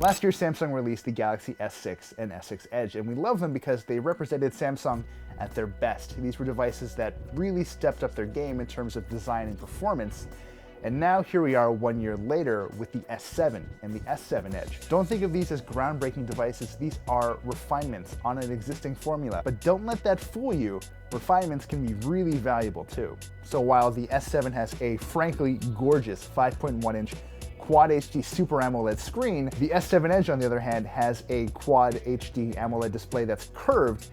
Last year, Samsung released the Galaxy S6 and S6 Edge, and we love them because they represented Samsung at their best. These were devices that really stepped up their game in terms of design and performance. And now here we are 1 year later with the S7 and the S7 Edge. Don't think of these as groundbreaking devices, these are refinements on an existing formula. But don't let that fool you, refinements can be really valuable too. So while the S7 has a frankly gorgeous 5.1-inch Quad HD Super AMOLED screen, the S7 Edge on the other hand has a Quad HD AMOLED display that's curved,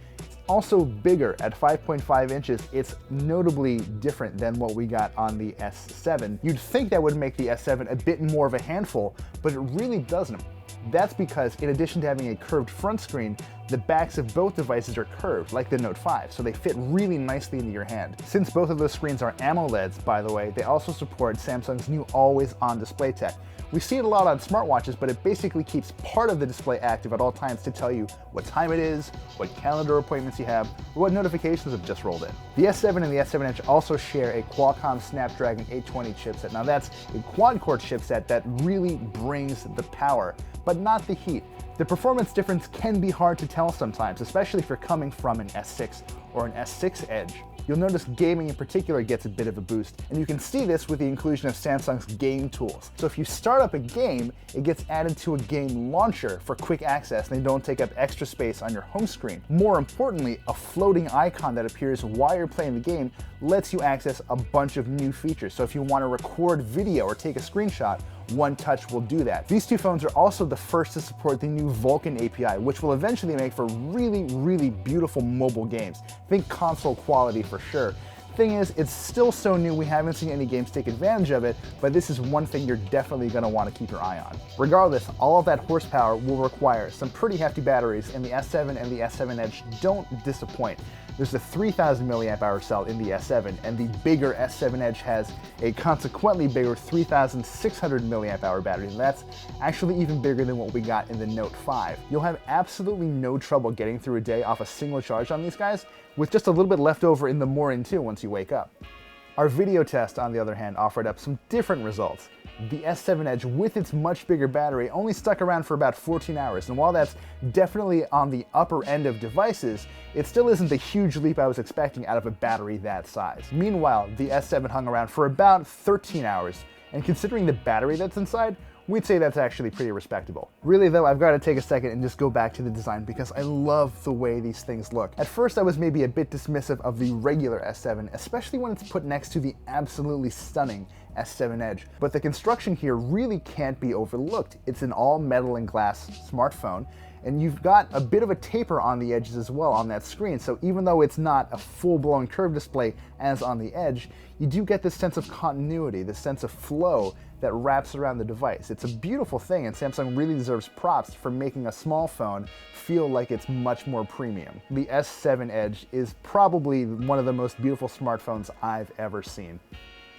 also bigger at 5.5 inches. It's notably different than what we got on the S7. You'd think that would make the S7 a bit more of a handful, but it really doesn't. That's because in addition to having a curved front screen, the backs of both devices are curved, like the Note 5, so they fit really nicely into your hand. Since both of those screens are AMOLEDs, by the way, they also support Samsung's new always-on display tech. We see it a lot on smartwatches, but it basically keeps part of the display active at all times to tell you what time it is, what calendar appointments you have, or what notifications have just rolled in. The S7 and the S7 Edge also share a Qualcomm Snapdragon 820 chipset. Now that's a quad-core chipset that really brings the power, but not the heat. The performance difference can be hard to tell sometimes, especially if you're coming from an S6 or an S6 Edge. You'll notice gaming in particular gets a bit of a boost, and you can see this with the inclusion of Samsung's game tools. So if you start up a game, it gets added to a game launcher for quick access, and they don't take up extra space on your home screen. More importantly, a floating icon that appears while you're playing the game lets you access a bunch of new features. So if you want to record video or take a screenshot, one touch will do that. These two phones are also the first to support the new Vulkan API, which will eventually make for really, really beautiful mobile games. Think console quality for sure. Thing is, it's still so new we haven't seen any games take advantage of it, but this is one thing you're definitely going to want to keep your eye on. Regardless, all of that horsepower will require some pretty hefty batteries, and the S7 and the S7 Edge don't disappoint. There's a 3000 milliamp hour cell in the S7, and the bigger S7 Edge has a consequently bigger 3600 milliamp hour battery, and that's actually even bigger than what we got in the Note 5. You'll have absolutely no trouble getting through a day off a single charge on these guys, with just a little bit left over in the morning too once you wake up. Our video test, on the other hand, offered up some different results. The S7 Edge, with its much bigger battery, only stuck around for about 14 hours, and while that's definitely on the upper end of devices, it still isn't the huge leap I was expecting out of a battery that size. Meanwhile, the S7 hung around for about 13 hours, and considering the battery that's inside, we'd say that's actually pretty respectable. Really though, I've got to take a second and just go back to the design because I love the way these things look. At first I was maybe a bit dismissive of the regular S7, especially when it's put next to the absolutely stunning S7 Edge. But the construction here really can't be overlooked. It's an all metal and glass smartphone, and you've got a bit of a taper on the edges as well on that screen, so even though it's not a full-blown curved display as on the Edge, you do get this sense of continuity, this sense of flow that wraps around the device. It's a beautiful thing, and Samsung really deserves props for making a small phone feel like it's much more premium. The S7 Edge is probably one of the most beautiful smartphones I've ever seen.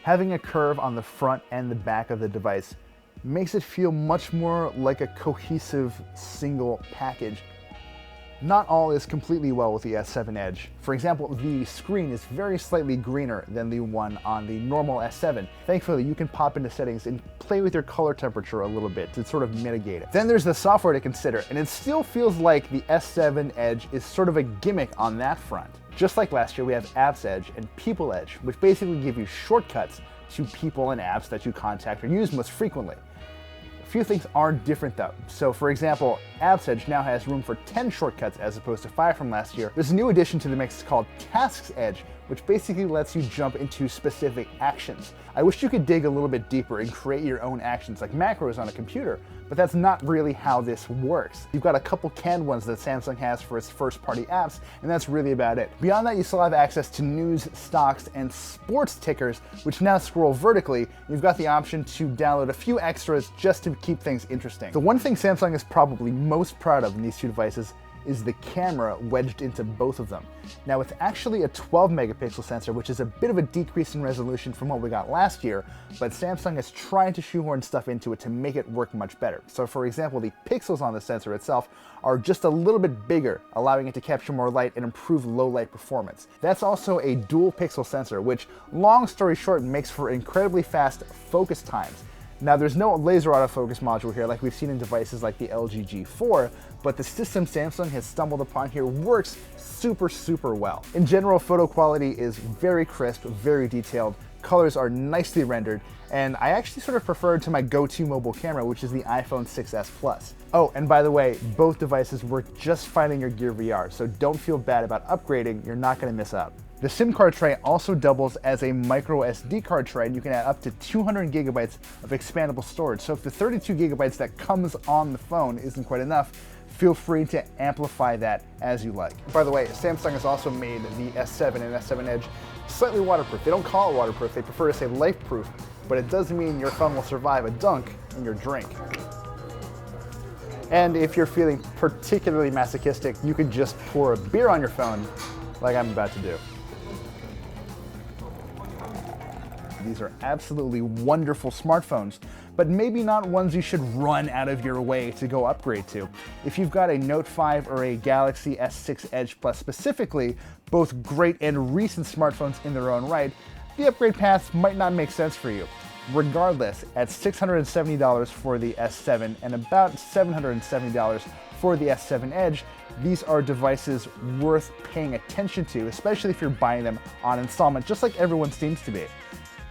Having a curve on the front and the back of the device makes it feel much more like a cohesive single package. Not all is completely well with the S7 Edge. For example, the screen is very slightly greener than the one on the normal S7. Thankfully, you can pop into settings and play with your color temperature a little bit to sort of mitigate it. Then there's the software to consider, and it still feels like the S7 Edge is sort of a gimmick on that front. Just like last year, we have Apps Edge and People Edge, which basically give you shortcuts to people and apps that you contact or use most frequently. A few things are different though. So for example, Apps Edge now has room for 10 shortcuts as opposed to 5 from last year. There's a new addition to the mix called Tasks Edge, which basically lets you jump into specific actions. I wish you could dig a little bit deeper and create your own actions like macros on a computer, but that's not really how this works. You've got a couple canned ones that Samsung has for its first-party apps, and that's really about it. Beyond that, you still have access to news, stocks, and sports tickers, which now scroll vertically. You've got the option to download a few extras just to keep things interesting. The one thing Samsung is probably most proud of in these two devices is the camera wedged into both of them. Now it's actually a 12 megapixel sensor, which is a bit of a decrease in resolution from what we got last year, but Samsung is trying to shoehorn stuff into it to make it work much better. So for example, the pixels on the sensor itself are just a little bit bigger, allowing it to capture more light and improve low light performance. That's also a dual pixel sensor, which, long story short, makes for incredibly fast focus times. Now there's no laser autofocus module here like we've seen in devices like the LG G4, but the system Samsung has stumbled upon here works super well. In general, photo quality is very crisp, very detailed, colors are nicely rendered, and I actually sort of prefer it to my go-to mobile camera, which is the iPhone 6s Plus. Oh, and by the way, both devices work just fine in your Gear VR, so don't feel bad about upgrading, you're not gonna miss out. The SIM card tray also doubles as a micro SD card tray, and you can add up to 200 gigabytes of expandable storage. So if the 32 gigabytes that comes on the phone isn't quite enough, feel free to amplify that as you like. By the way, Samsung has also made the S7 and S7 Edge slightly waterproof. They don't call it waterproof, they prefer to say life-proof, but it does mean your phone will survive a dunk in your drink. And if you're feeling particularly masochistic, you could just pour a beer on your phone like I'm about to do. These are absolutely wonderful smartphones, but maybe not ones you should run out of your way to go upgrade to. If you've got a Note 5 or a Galaxy S6 Edge Plus specifically, both great and recent smartphones in their own right, the upgrade path might not make sense for you. Regardless, at $670 for the S7 and about $770 for the S7 Edge, these are devices worth paying attention to, especially if you're buying them on installment, just like everyone seems to be.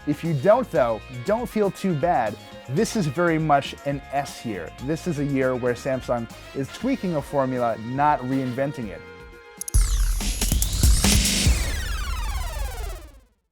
If you don't though, don't feel too bad. This is very much an S year. This is a year where Samsung is tweaking a formula, not reinventing it.